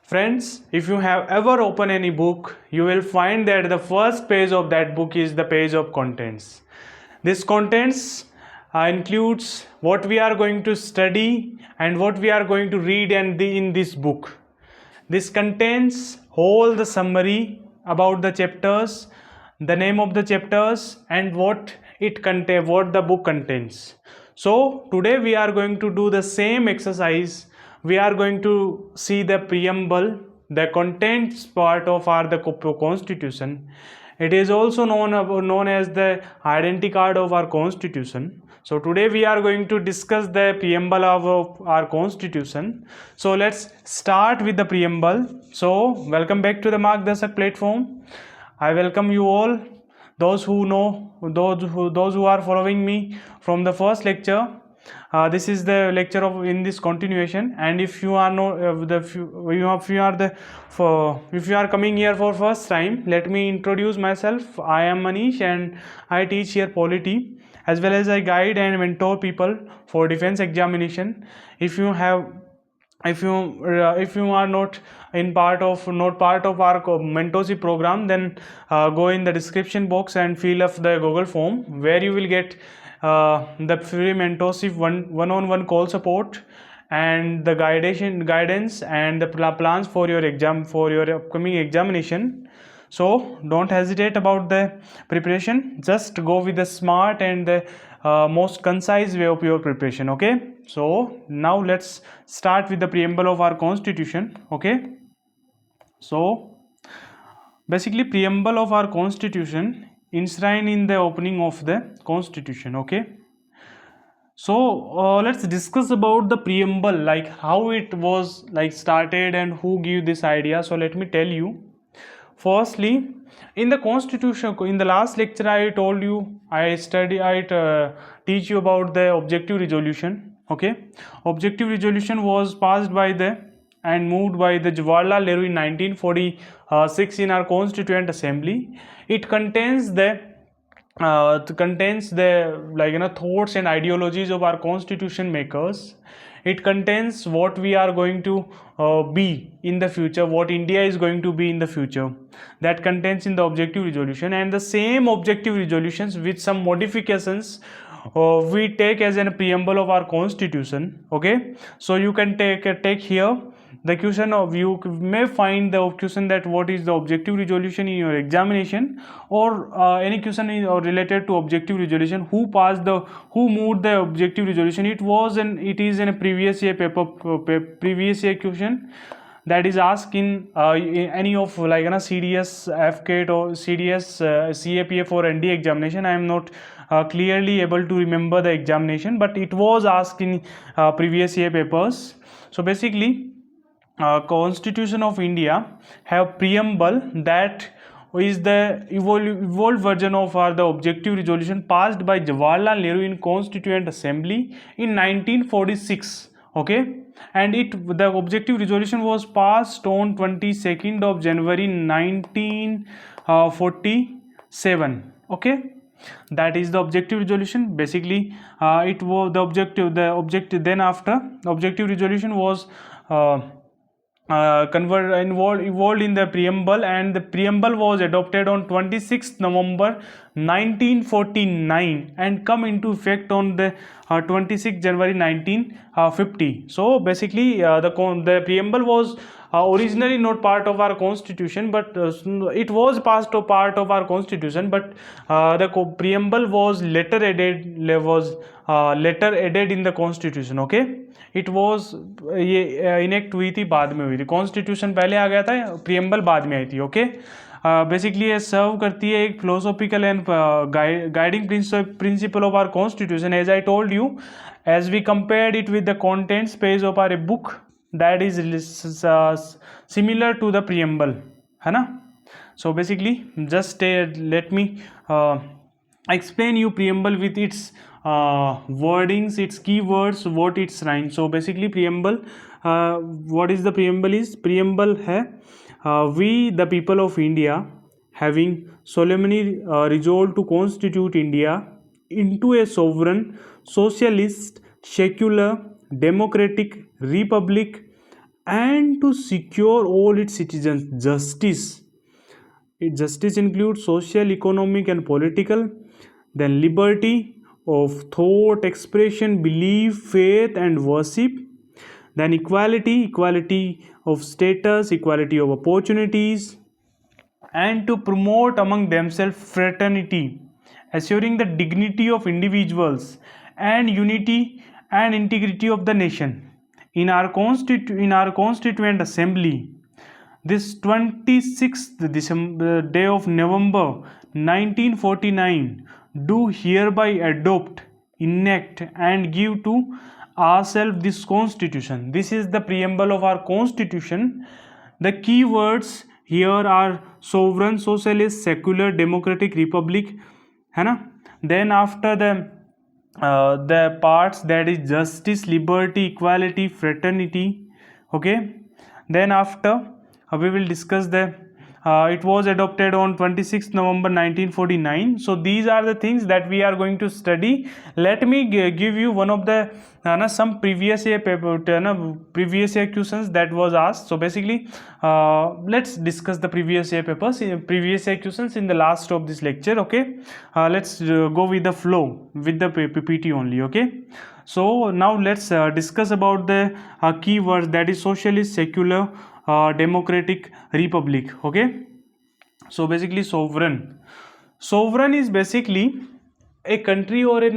Friends, if you have ever opened any book, you will find that the first page of that book is the page of contents. This contents includes what we are going to study and what we are going to read in this book. This contains whole the summary about the chapters, the name of the chapters, and what the book contains. So today we are going to do the same exercise. We are going to see the preamble, the contents part of the constitution. It is also known as the identity card of our constitution. So today we are going to discuss the preamble of our constitution. So let's start with the preamble. So welcome back to the Margdarshak platform. I welcome you all, those who know, those who are following me from the first lecture. This is the lecture of in this continuation, and if you are if you are coming here for first time, let me introduce myself. I am Manish and I teach here Polity, as well as I guide and mentor people for defense examination. If you are not part of our mentorship program, then go in the description box and fill up the Google form, where you will get the free mentorship one-on-one call support and the guidance and the plans for your upcoming examination. So don't hesitate about the preparation, just go with the smart and the most concise way of your preparation. Okay, so now let's start with the preamble of our constitution. Okay, so basically preamble of our constitution enshrined in the opening of the constitution. Okay, so let's discuss about the preamble, like how it was like started and who gave this idea. So let me tell you. Firstly, in the constitution, in the last lecture I told you I teach you about the objective resolution. Okay, objective resolution was passed by the and moved by the Jawaharlal Nehru in 1946 in our Constituent Assembly. It contains the thoughts and ideologies of our constitution makers. It contains what we are going to be in the future, what India is going to be in the future. That contains in the objective resolution, and the same objective resolutions with some modifications we take as a preamble of our constitution. Okay, so you can take here the question of, you may find the question that what is the objective resolution in your examination, or any question related to objective resolution, who moved the objective resolution. It is in a previous year previous year question that is asked in any of CDS FCAT or CDS CAPF or ND examination. I am not clearly able to remember the examination, but it was asked in previous year papers. So basically, Constitution of India have preamble that is the evolved version of the objective resolution passed by Jawaharlal Nehru in Constituent Assembly in 1946. Okay, and the objective resolution was passed on 22nd of January 1947. Okay, that is the objective resolution. Basically, it was the objective. Then after the objective resolution was evolved in the preamble, and the preamble was adopted on 26th November 1949 and come into effect on the 26th January 1950. So basically, the preamble was originally not part of our constitution, but it was part of our constitution, but the preamble was later added in the constitution. Okay, it was ये enact हुई थी, बाद में हुई थी. Constitution पहले आ गया था, प्रियम्बल बाद में आई थी. ओके, बेसिकली ये सर्व करती है एक philosophical and guiding principle of our constitution. As I told you, as we compared it with the contents page of our book, that is similar to the preamble, है ना. So basically just let me explain you preamble with its wordings, its keywords, what its rhyme. So basically preamble, what is the preamble is? Preamble hai, we the people of India having solemnly resolved to constitute India into a sovereign, socialist, secular, democratic republic and to secure all its citizens justice. Justice includes social, economic, and political. Then liberty of thought, expression, belief, faith, and worship. Then equality, equality of status, equality of opportunities, and to promote among themselves fraternity, assuring the dignity of individuals and unity and integrity of the nation. In our constituent assembly, this 26th December, day of November 1949, do hereby adopt, enact, and give to ourselves this constitution. This is the preamble of our constitution. The key words here are sovereign, socialist, secular, democratic, republic, है ना. Then after the parts, that is justice, liberty, equality, fraternity. Okay. Then after we will discuss the it was adopted on 26th November 1949. So these are the things that we are going to study. Let me give you one of the some previous year paper, previous year questions that was asked. So basically let's discuss the previous year papers, previous year questions in the last of this lecture. Okay, let's go with the flow with the PPT only. Okay, so now let's discuss about the keywords, that is socialist, secular, democratic, republic. Okay, so basically sovereign is basically a country or a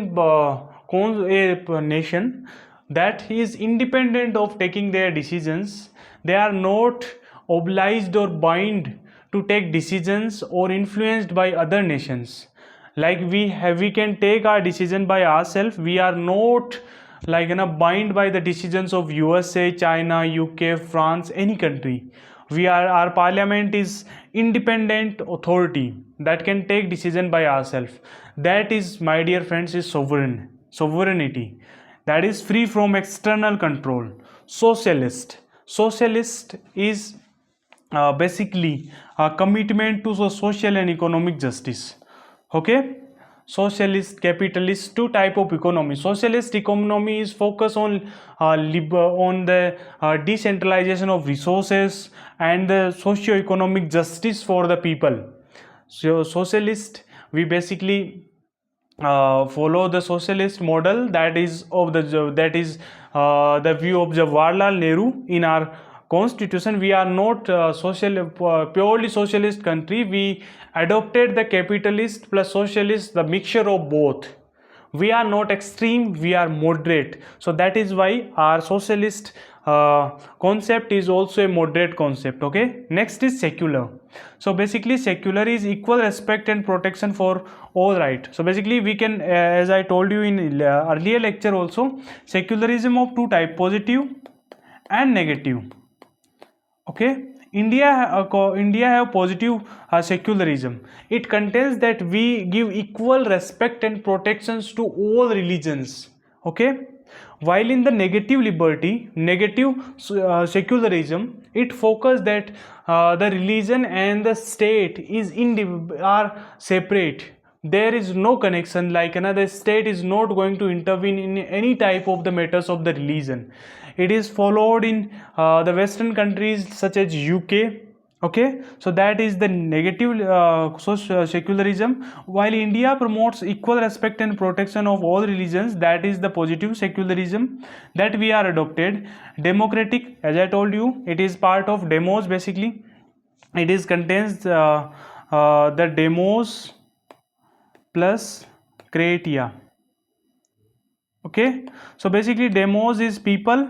nation that is independent of taking their decisions. They are not obliged or bind to take decisions or influenced by other nations. Like we can take our decision by ourselves. We are not like bind by the decisions of USA, China, UK, France, any country. Our parliament is independent authority that can take decision by ourselves. That is, my dear friends, is sovereignty, that is free from external control. Socialist is basically a commitment to social and economic justice. Okay, socialist, capitalist, two type of economy. Socialist economy is focus on the decentralization of resources and the socio-economic justice for the people. So socialist, we basically follow the socialist model, that is the view of Jawaharlal Nehru. In our constitution, we are not purely socialist country. We adopted the capitalist plus socialist, the mixture of both. We are not extreme, we are moderate. So that is why our socialist concept is also a moderate concept. Okay, next is secular. So basically secular is equal respect and protection for all right. So basically we can as I told you in earlier lecture also, secularism of two type, positive and negative. Okay, India have positive secularism. It contains that we give equal respect and protections to all religions. Okay, while in the negative secularism, it focuses that the religion and the state are separate. There is no connection, like another state is not going to intervene in any type of the matters of the religion. It is followed in the western countries such as UK. Okay, so that is the negative secularism, while India promotes equal respect and protection of all religions. That is the positive secularism that we are adopted. Democratic, as I told you, it is part of demos. Basically it is contains the demos plus kratia. Okay, so basically demos is people,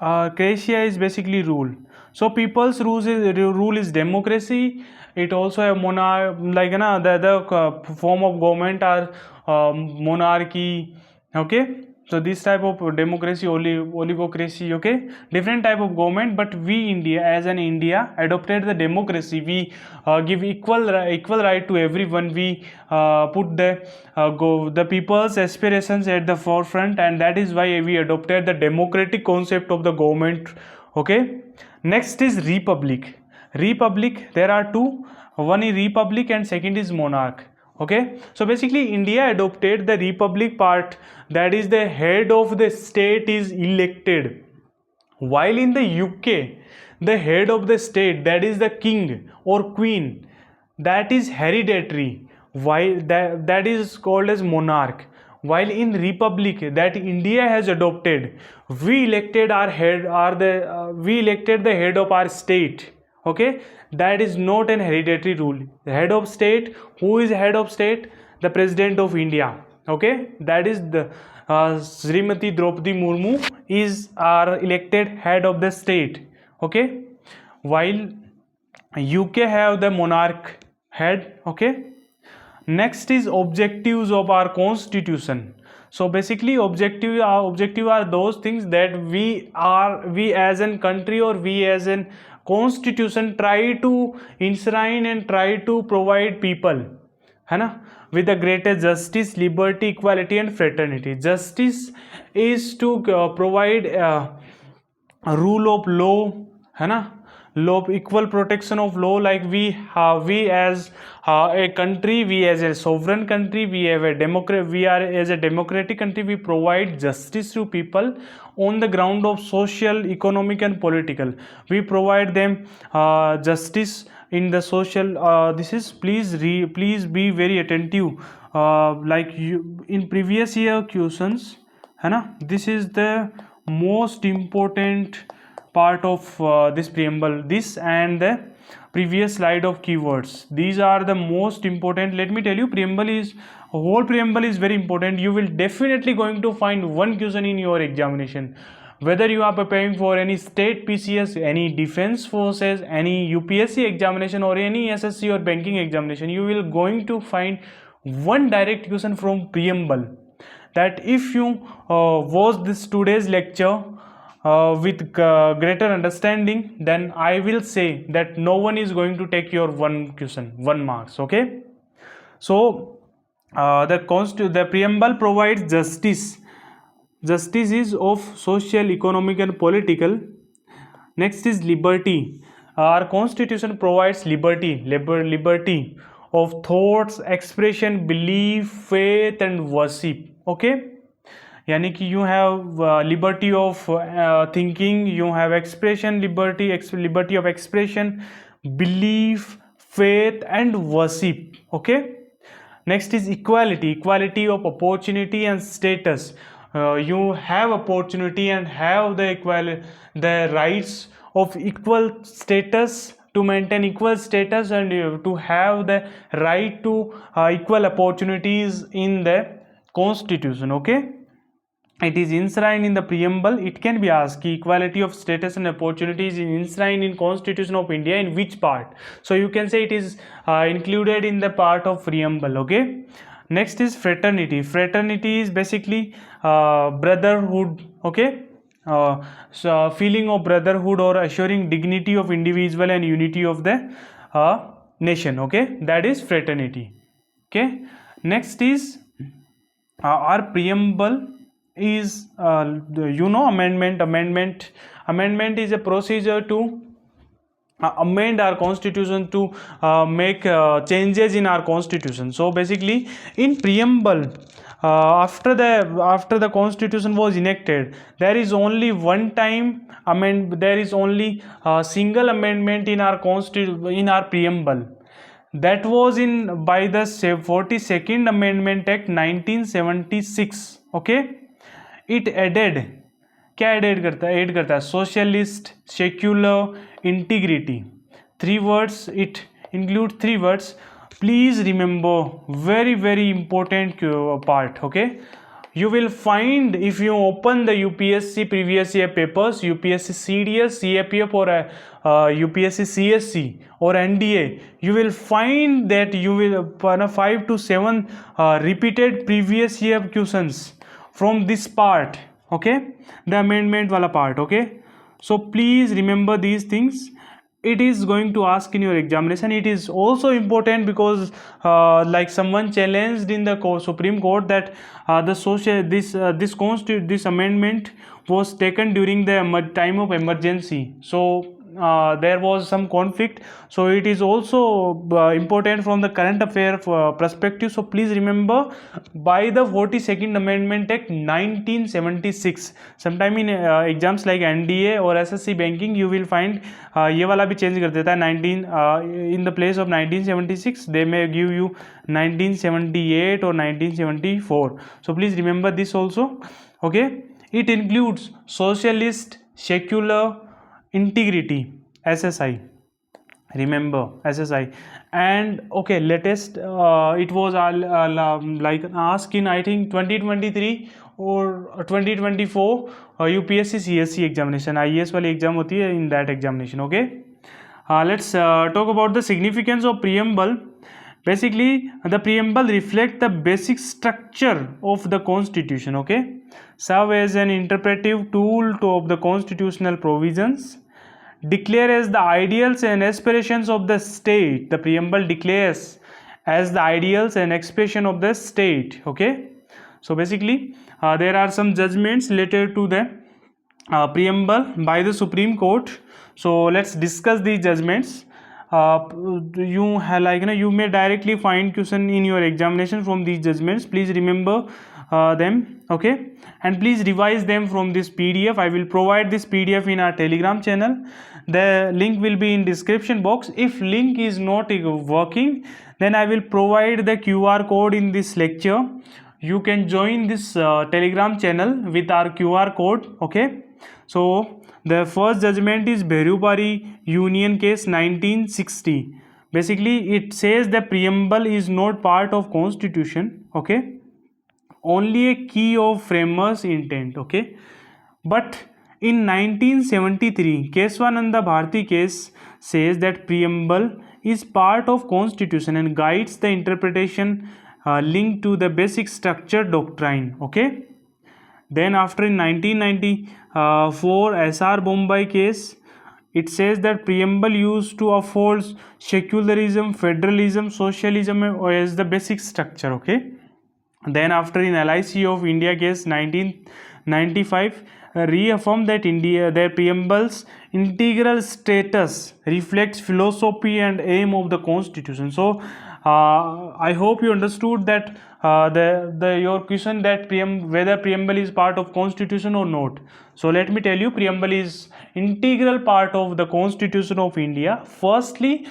kratia is basically rule. So people's rule is democracy. It also have monarch, like the form of government are monarchy. Okay, so this type of democracy, oligocracy. Okay, different type of government, but we India, as an India, adopted the democracy. We give equal right to everyone. We put the people's aspirations at the forefront, and that is why we adopted the democratic concept of the government. Okay, next is republic. There are two, one is republic and second is monarch. Okay, so basically India adopted the republic part, that is the head of the state is elected. While in the UK, the head of the state, that is the king or queen, that is hereditary. While that is called as monarch. While in republic that India has adopted, we elected our head, we elected the head of our state. Okay, that is not an hereditary rule. The head of state, who is head of state? The president of India. Okay, that is the Srimati Draupadi Murmu is our elected head of the state. Okay, while UK have the monarch head. Okay, next is objectives of our constitution. So basically objective are those things that we as a country or we as a constitution try to enshrine and try to provide people, है ना, with the greatest justice, liberty, equality and fraternity. Justice is to provide a rule of law, है ना, law, equal protection of law. Like we as a country, we as a sovereign country, we have a democrat, we are as a democratic country, we provide justice to people on the ground of social, economic and political. We provide them justice in the social. This is please be very attentive. Like you in previous year questions, है ना, this is the most important part of this preamble. This and the previous slide of keywords, these are the most important. Let me tell you, whole preamble is very important. You will definitely going to find one question in your examination, whether you are preparing for any state PCS, any defense forces, any UPSC examination or any SSC or banking examination. You will going to find one direct question from preamble. That if you watch this today's lecture with greater understanding, then I will say that no one is going to take your one question, 1 marks. Okay, so the preamble provides justice. Justice is of social, economic and political. Next is liberty. Our constitution provides liberty of thoughts, expression, belief, faith and worship. Okay, यानी कि you have liberty of thinking, you have expression, liberty of expression, belief, faith and worship. Okay, next is equality of opportunity and status. You have opportunity and have the rights of equal status, to maintain equal status, and to have the right to equal opportunities in the constitution. Okay, it is enshrined in the preamble. It can be asked, equality of status and opportunities is enshrined in Constitution of India in which part? So you can say it is included in the part of preamble. Okay, next is fraternity. Fraternity is basically brotherhood. Okay, so feeling of brotherhood or assuring dignity of individual and unity of the nation. Okay, that is fraternity. Okay, next is our preamble is amendment. Amendment is a procedure to amend our constitution, to make changes in our constitution. So basically in preamble, after the constitution was enacted, there is only one time there is only a single amendment in our preamble. That was by the 42nd Amendment Act 1976. Okay, it added, क्या add करता है socialist, secular, integrity. 3 words, it includes 3 words. Please remember, very important part. Okay, you will find, if you open the UPSC previous year papers, UPSC CDS, CAPF or UPSC CSC or NDA, you will find that you will 5 to 7 repeated previous year questions from this part. Okay, the amendment wala part. Okay, so please remember these things. It is going to ask in your examination. It is also important because like someone challenged in the Supreme Court that this amendment was taken during the time of emergency. So there was some conflict, so it is also important from the current affair perspective. So please remember, by the 42nd Amendment Act 1976, sometime in exams like NDA or SSC banking you will find ये वाला भी change कर देता है 19 in the place of 1976 they may give you 1978 or 1974. So please remember this also. Okay, it includes socialist, secular, integrity, SSI. Remember SSI. And okay, latest it was like asked in I think 2023 or 2024 UPSC CSC examination, IAS वाली exam होती है, in that examination. Okay, let's talk about the significance of preamble. Basically, the preamble reflects the basic structure of the constitution. Okay, serve as an interpretive tool of the constitutional provisions, declare as the ideals and aspirations of the state. The preamble declares as the ideals and expression of the state. Okay, so basically there are some judgments related to the preamble by the Supreme Court. So let's discuss these judgments. You have, like, you may directly find question in your examination from these judgments. Please remember them. Okay, and please revise them from this PDF. I will provide this PDF in our Telegram channel. The link will be in description box. If link is not working, then I will provide the QR code in this lecture. You can join this Telegram channel with our QR code. Okay, so the first judgment is Bherupari Union Case 1960. Basically, it says the preamble is not part of constitution. Okay, only a key of framers' intent. Okay, but in 1973, Keswananda Bharati case says that preamble is part of constitution and guides the interpretation linked to the basic structure doctrine. Okay. Then after in 1994 SR Bombay case, it says that preamble used to afford secularism, federalism, socialism as the basic structure. Okay. Then after in LIC of India case 1995 reaffirmed that their preamble's integral status reflects philosophy and aim of the constitution. So I hope you understood that your question that whether preamble is part of constitution or not. So let me tell you, preamble is integral part of the Constitution of India. Firstly,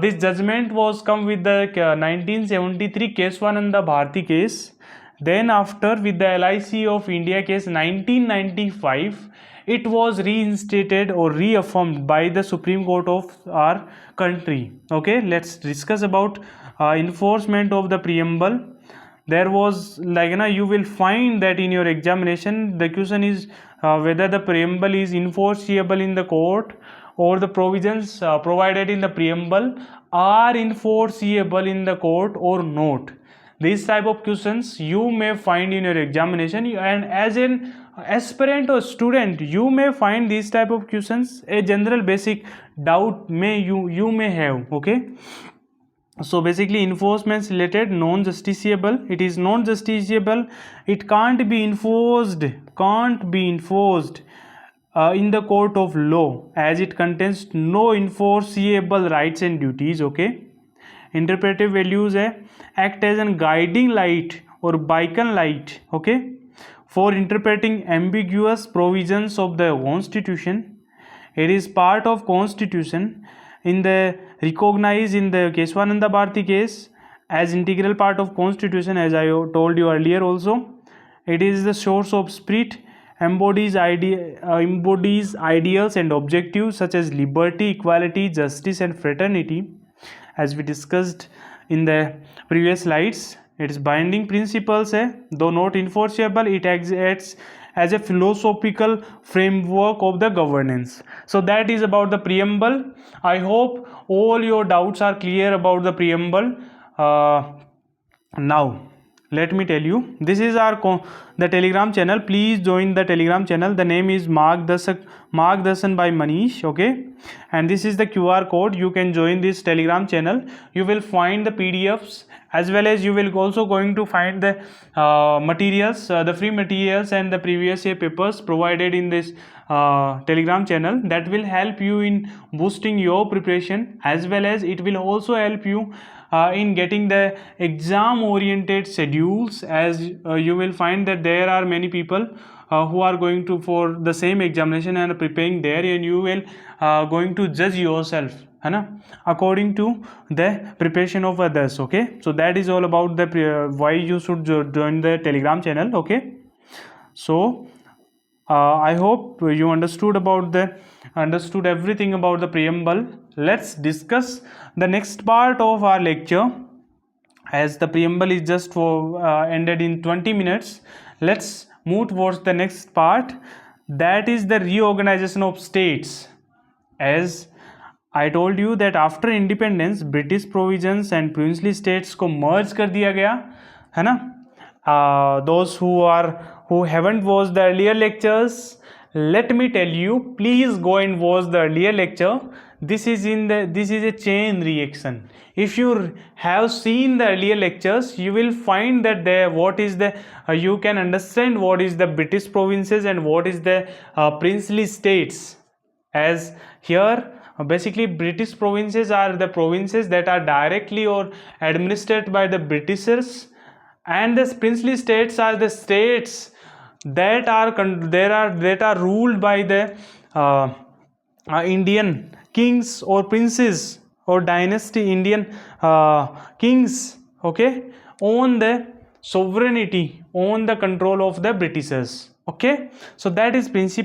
this judgment was come with the 1973 Keswananda Bharati case. Then after with the LIC of India case 1995, it was reinstated or reaffirmed by the Supreme Court of our country. Okay, let's discuss about enforcement of the preamble. There was, like, you will find that in your examination the question is whether the preamble is enforceable in the court or the provisions provided in the preamble are enforceable in the court or not. These type of questions you may find in your examination, and as an aspirant or student you may find these type of questions. A general basic doubt you may have. Okay, so basically enforcement related, non-justiciable. It is non-justiciable, it can't be enforced in the court of law as it contains no enforceable rights and duties. Okay, interpretive values है, act as a guiding light or beacon light. Okay, for interpreting ambiguous provisions of the constitution. It is part of constitution in the recognized in the Keswananda Bharati case as integral part of constitution, as I told you earlier also. It is the source of spirit, embodies ideals and objectives such as liberty, equality, justice and fraternity, as we discussed in the previous slides. It is binding principles है, though not enforceable. It acts as a philosophical framework of the governance. So that is about the preamble. I hope all your doubts are clear about the preamble. Now let me tell you, this is the Telegram channel, please join the Telegram channel. The name is Margdarshak by Manish. Okay, and this is the QR code. You can join this Telegram channel. You will find the PDFs, as well as you will also going to find the materials, the free materials and the previous year papers provided in this Telegram channel, that will help you in boosting your preparation, as well as it will also help you in getting the exam oriented schedules, as you will find that there are many people who are going to for the same examination and preparing there, and you will going to judge yourself, है ना, according to the preparation of others. Okay, so that is all about the why you should join the Telegram channel. Okay, so I hope you understood everything about the preamble. Let's discuss the next part of our lecture, as the preamble is just for ended in 20 minutes. Let's move towards the next part, that is the reorganization of states. As I told you that after independence, British provisions and princely states को merge कर दिया गया, है ना. Those who haven't watched the earlier lectures, let me tell you, please go and watch the earlier lecture. This is a chain reaction. If you have seen the earlier lectures, you will find that you can understand what is the British provinces and what is the princely states. As here, basically British provinces are the provinces that are directly or administered by the Britishers, and the princely states are the states that are ruled by the Indian kings or princes or dynasty Indian kings. Okay, own the sovereignty, own the control of the Britishers. Okay, so that is princely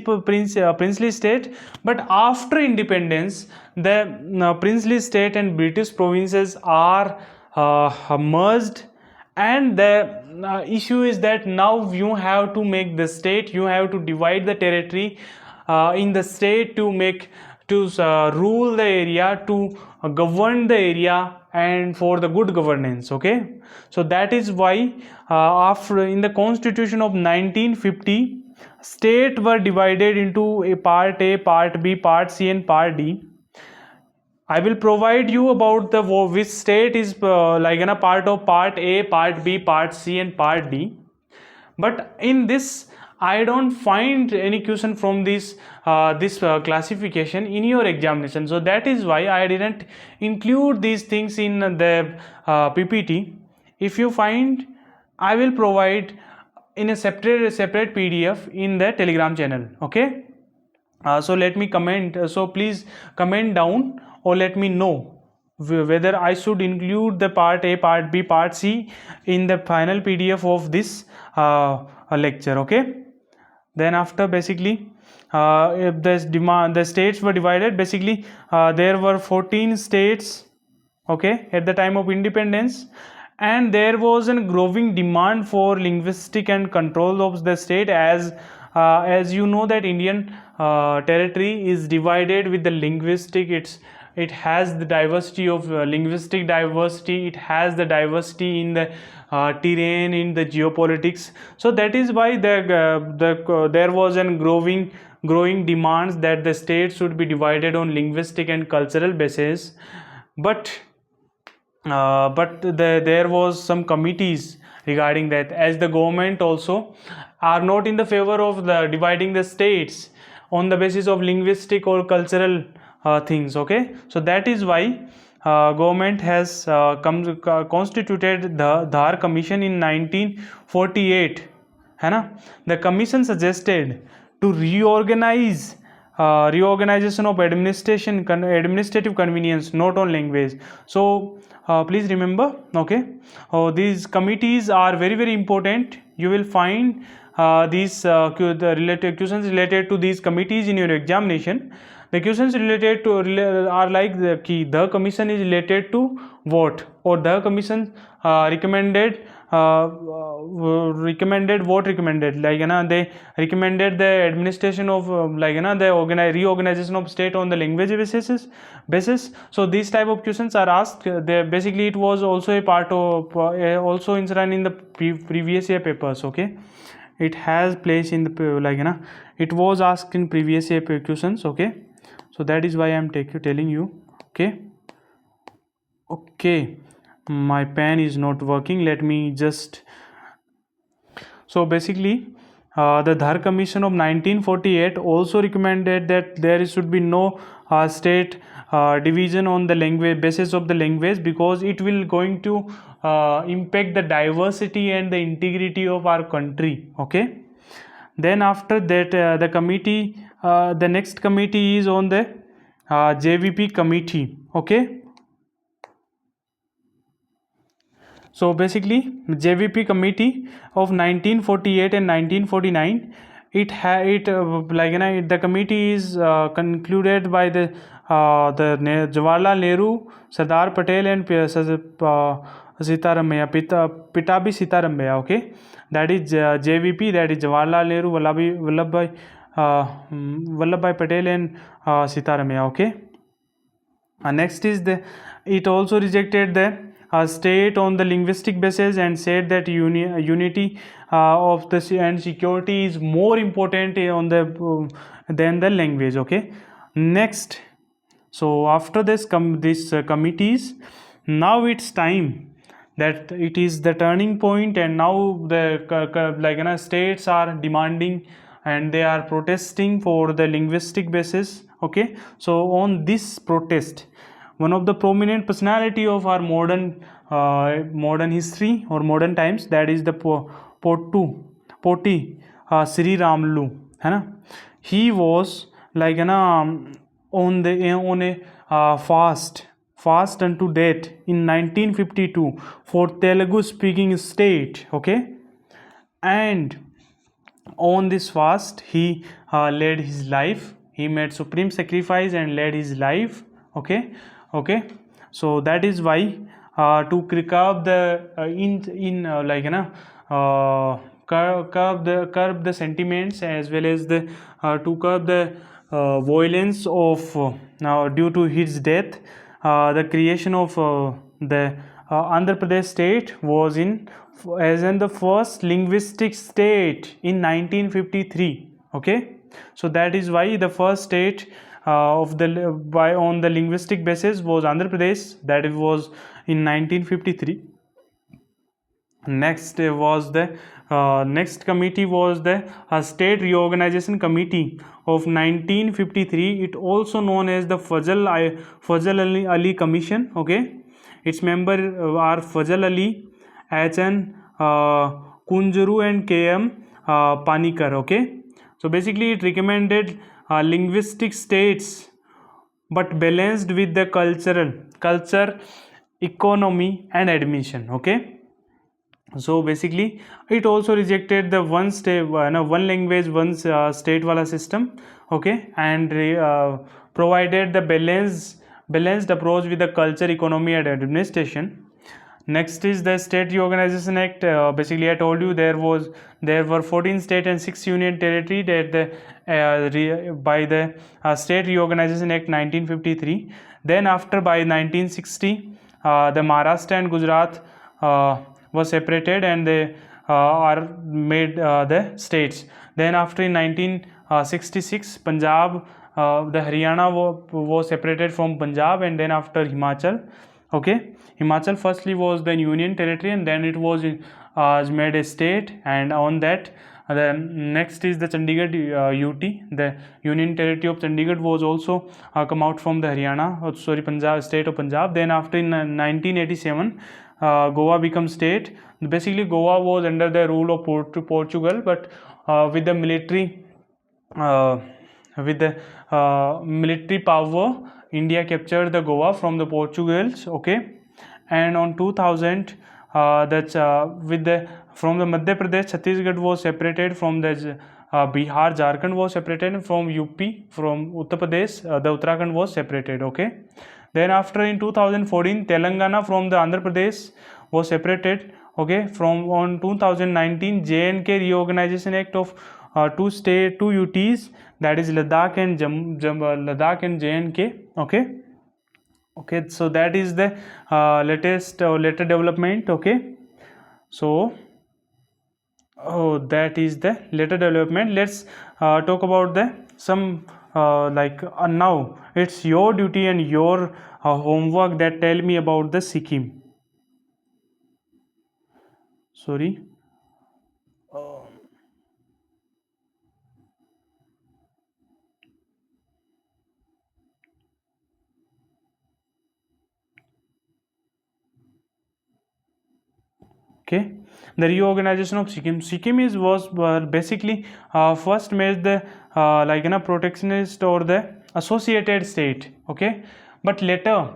state. But after independence, the princely state and British provinces are merged, and the issue is that now you have to make the state, you have to divide the territory in the state to rule the area, to govern the area, and for the good governance. Okay, so that is why after in the constitution of 1950, state were divided into a part A, part B, part C and part D. I will provide you about the which state is like in a part of part A, part B, part C and part D. But in this I don't find any question from this classification in your examination, so that is why I didn't include these things in the PPT. If you find, I will provide in a separate PDF in the Telegram channel. Okay, so let me comment, so please comment down or let me know whether I should include the part A, part B, part C in the final PDF of this lecture. Okay, then after, basically if the states were divided, basically there were 14 states, okay, at the time of independence, and there was a growing demand for linguistic and control of the state, as you know that Indian territory is divided with the linguistic. It has the diversity of linguistic diversity, it has the diversity in the terrain, in the geopolitics. So that is why there was a growing demands that the state should be divided on linguistic and cultural basis. But there was some committees regarding that, as the government also are not in the favor of the dividing the states on the basis of linguistic or cultural things. Okay, so that is why government has constituted the Dhar Commission in 1948, है ना. The commission suggested to reorganization of administrative convenience, not on language. So please remember, okay, these committees are very, very important. You will find these related questions related to these committees in your examination. The questions related to are like the commission is related to what, or the commission recommended what recommended, like they recommended the administration of the reorganization of state on the language basis. So these type of questions are asked. Basically it was also a part of also inserted in the previous year papers. Okay, it has place in the it was asked in previous year questions. Okay, so that is why I am telling you. Okay, okay, my pen is not working, let me just. So basically, the Dhar Commission of 1948 also recommended that there should be no state division on the language basis of the language, because it will going to impact the diversity and the integrity of our country. Okay. Then after that, the next committee is on the JVP committee. Okay. So basically, JVP committee of 1948 and 1949, the committee is concluded by the Jawaharlal Nehru, Sardar Patel, and Sitaramaya, Pitabi Sitaramaya. Okay, that is JVP, that is Jawaharlal Nehru, Vallabhbhai Patel, and Sitaramaya. Okay. Next is it also rejected the state on the linguistic basis and said that unity of the and security is more important on the than the language. Okay. Next, so after this committees, now it's time that it is the turning point, and now the states are demanding and they are protesting for the linguistic basis. Okay, so on this protest, one of the prominent personality of our modern history or modern times, that is the Poti Sri Ramlu, है ना, he was on a fast unto death in 1952 for Telugu speaking state. Okay, and on this fast he led his life, he made supreme sacrifice and led his life. Okay. Okay, so that is why to curb the curb the sentiments, as well as the to curb the violence of now due to his death, the creation of the Andhra Pradesh state was as in the first linguistic state in 1953. Okay, so that is why the first state on the linguistic basis was Andhra Pradesh, that it was in 1953. Next was the next committee was the State Reorganization Committee of 1953. It also known as the Fazal Ali Commission. Okay, its member are Fazal Ali, H.N. Kunjuru, and K.M. Panikar. Okay, so basically it recommended linguistic states but balanced with the culture, economy, and admission. Okay, so basically it also rejected the one language one state wala system. Okay, and provided the balanced approach with the culture, economy, and administration. Next is the State Reorganization Act. Basically, I told you there were 14 state and 6 union territory that by the State Reorganization Act 1953. Then after by 1960, the Maharashtra and Gujarat were separated and they are made the states. Then after in 1966, Punjab, the Haryana was separated from Punjab, and then after Himachal. Okay, Himachal firstly was the union territory, and then it was made a state, and on that the next is the Chandigarh UT, the union territory of Chandigarh was also come out from the Punjab, state of Punjab. Then after in 1987, Goa became state. Basically Goa was under the rule of Portugal, but with the military power, India captured the Goa from the Portugals. Okay, and on 2000, from the Madhya Pradesh, Chhattisgarh was separated from the Bihar, Jharkhand was separated from UP, from Uttar Pradesh, the Uttarakhand was separated. Okay, then after in 2014, Telangana from the Andhra Pradesh was separated. Okay, from on 2019, J&K Reorganization Act of two UTs, that is Ladakh and Ladakh and J&K. Okay, okay, so that is the latest development. Okay, so Oh, that is the later development. Let's talk about the some now it's your duty and your homework that tell me about the Sikkim. Sorry. Okay, the reorganization of Sikkim is was basically first made the protectionist or the associated state. Okay, but later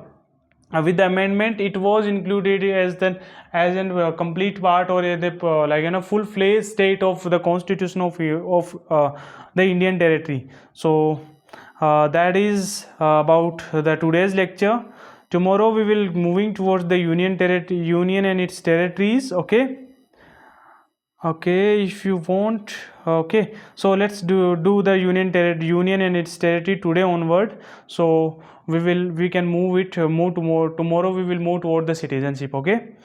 with the amendment it was included as the as a complete part or the full fledged state of the constitution of the Indian territory. So that is about the today's lecture. Tomorrow we will moving towards the union and its territories. Okay, okay, if you want. Okay, so let's do the union and its territory today onward. So we can move it move tomorrow we will move toward the citizenship. Okay,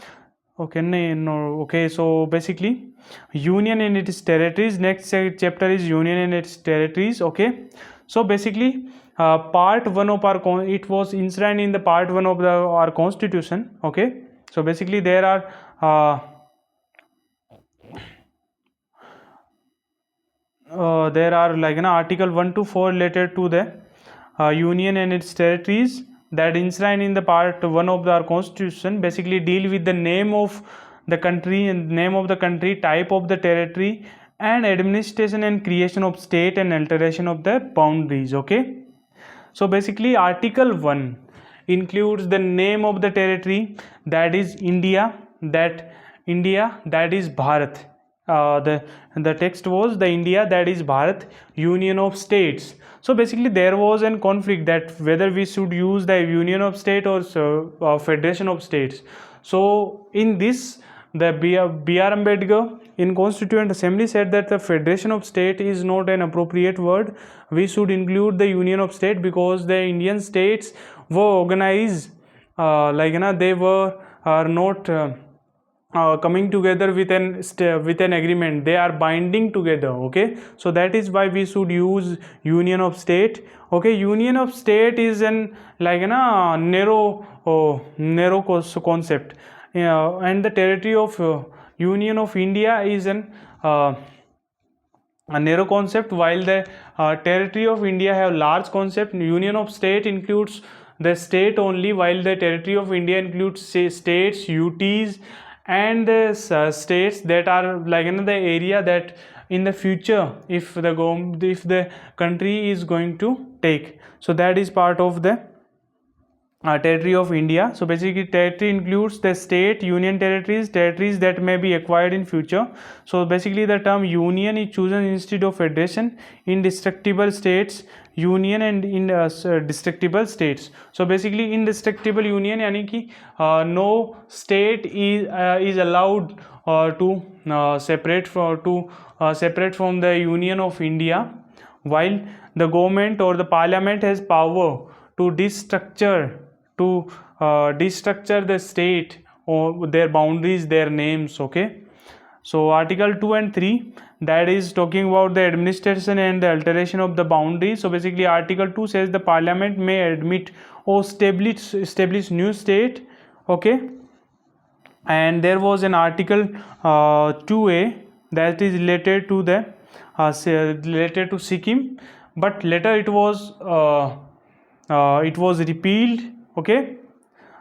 okay, no, okay, so basically union and its territories, next chapter is union and its territories. Okay, so basically part 1 of our it was enshrined in the part 1 of our constitution. Okay, so basically there are there are like an article 1 to 4 related to the union and its territories that enshrined in the part 1 of our constitution, basically deal with the name of the country and name of the country, type of the territory, and administration and creation of state and alteration of the boundaries. Okay, so basically article 1 includes the name of the territory, that is India, that is Bharat. The text was the India, that is Bharat, union of states. So basically there was a conflict that whether we should use the union of state or federation of states. So in this the B.R. Ambedkar in Constituent Assembly said that the federation of state is not an appropriate word. We should include the union of state because the Indian states were organized they were are not coming together with an agreement. They are binding together. Okay, so that is why we should use union of state. Okay, union of state is an narrow concept. And the territory of union of India is an a narrow concept, while the territory of India have large concept. Union of state includes the state only, while the territory of India includes states, UTs, and the states that are like in the area that in the future if the country is going to take. So that is part of the territory of India. So basically territory includes the state, union territories that may be acquired in future. So basically the term union is chosen instead of federation. Indestructible states, union, and in destructible states. So basically indestructible union यानी कि no state is allowed to separate from the Union of India, while the government or the parliament has power to destructure the state or their boundaries, their names. Okay, so article 2 and 3, that is talking about the administration and the alteration of the boundaries. So basically article 2 says the parliament may admit or establish new state. Okay, and there was an article 2a that is related to Sikkim, but later it was repealed. Okay,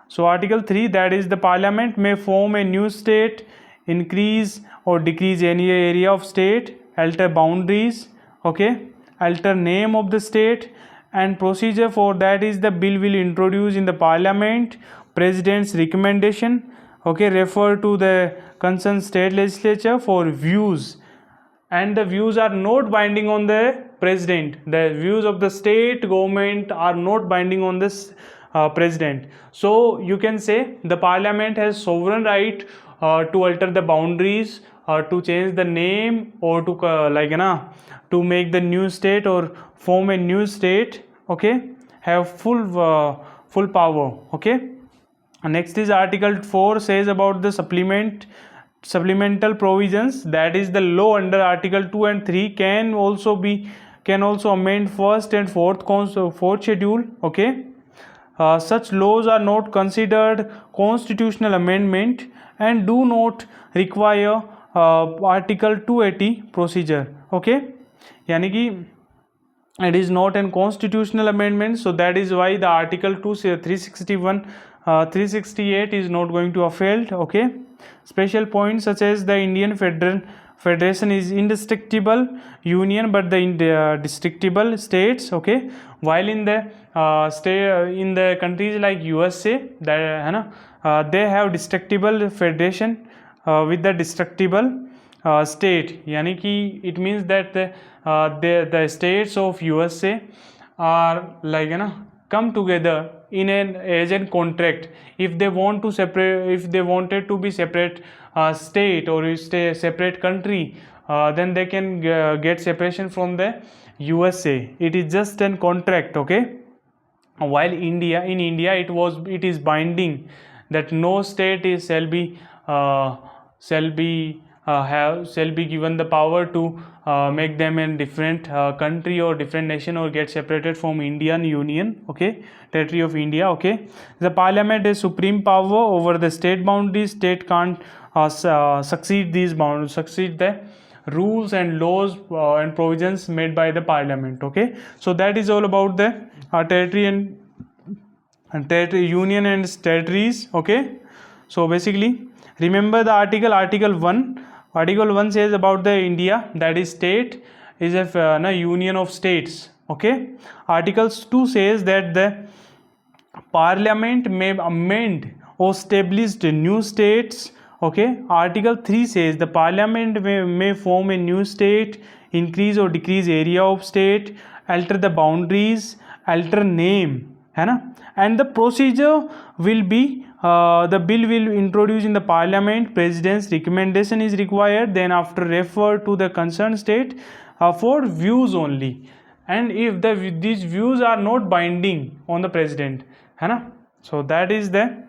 so article 3, that is the parliament may form a new state, increase or decrease any area of state, alter boundaries. Okay, alter name of the state, and procedure for that is the bill will introduce in the parliament, president's recommendation. Okay, refer to the concerned state legislature for views, and the views are not binding on the president. The views of the state government are not binding on this president. So you can say the parliament has sovereign right to alter the boundaries, to change the name, or to to make the new state or form a new state. Okay, have full power. Okay, next is article 4 says about the supplement supplemental provisions, that is the law under article 2 and 3 can also amend first and fourth schedule. Okay, such laws are not considered constitutional amendment and do not require article 280 procedure. Okay, यानी कि it is not an constitutional amendment, so that is why the article 361 368 is not going to upheld. Okay, special points such as the Indian federation is indestructible union but the destructible states. Okay, while in the in the countries like USA, that they have destructible federation with the destructible state, यानी कि it means that the states of USA are like come together in an agent contract. If they want to separate, if they wanted to be separate state or separate country, then they can get separation from the USA. It is just an contract. Okay, while in India it is binding that no state shall be given the power to make them a different country or different nation or get separated from Indian Union. Okay, territory of India. Okay, the parliament is supreme power over the state boundaries. State can't succeed the rules and laws and provisions made by the parliament. Okay, so that is all about the territory and territory union and territories. Okay, so basically remember the article 1. Article 1 says about the India, that is state is a union of states. Okay, Article 2 says that the parliament may amend or establish new states. Okay, Article 3 says the parliament may form a new state, increase or decrease area of state, alter the boundaries, alter name, and the procedure will be the bill will introduce in the parliament. President's recommendation is required, then after refer to the concerned state for views only, and if these views are not binding on the president, so that is the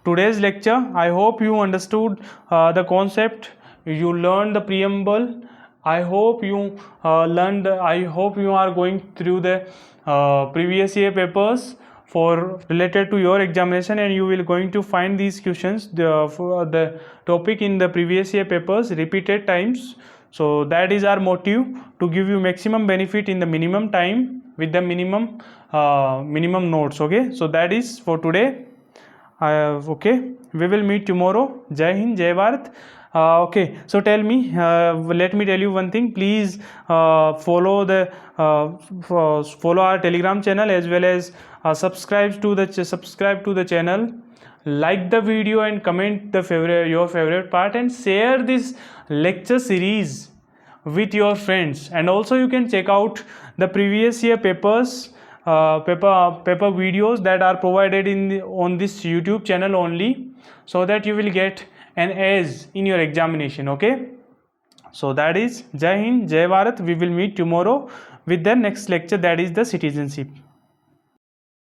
today's lecture. I hope you understood the concept, you learned the preamble. I hope you I hope you are going through the previous year papers for related to your examination, and you will going to find these questions for the topic in the previous year papers repeated times. So that is our motive, to give you maximum benefit in the minimum time with the minimum notes. Okay, so that is for today. Okay, we will meet tomorrow. Jai Hind, Jai Bharat. Okay, so tell me, let me tell you one thing. Please follow our Telegram channel, as well as subscribe to the channel. Like the video and comment your favorite part, and share this lecture series with your friends. And also you can check out the previous year papers paper videos that are provided on this YouTube channel only, so that you will get an edge in your examination. Okay, so that is Jai Hind, Jai Bharat. We will meet tomorrow with the next lecture, that is the citizenship.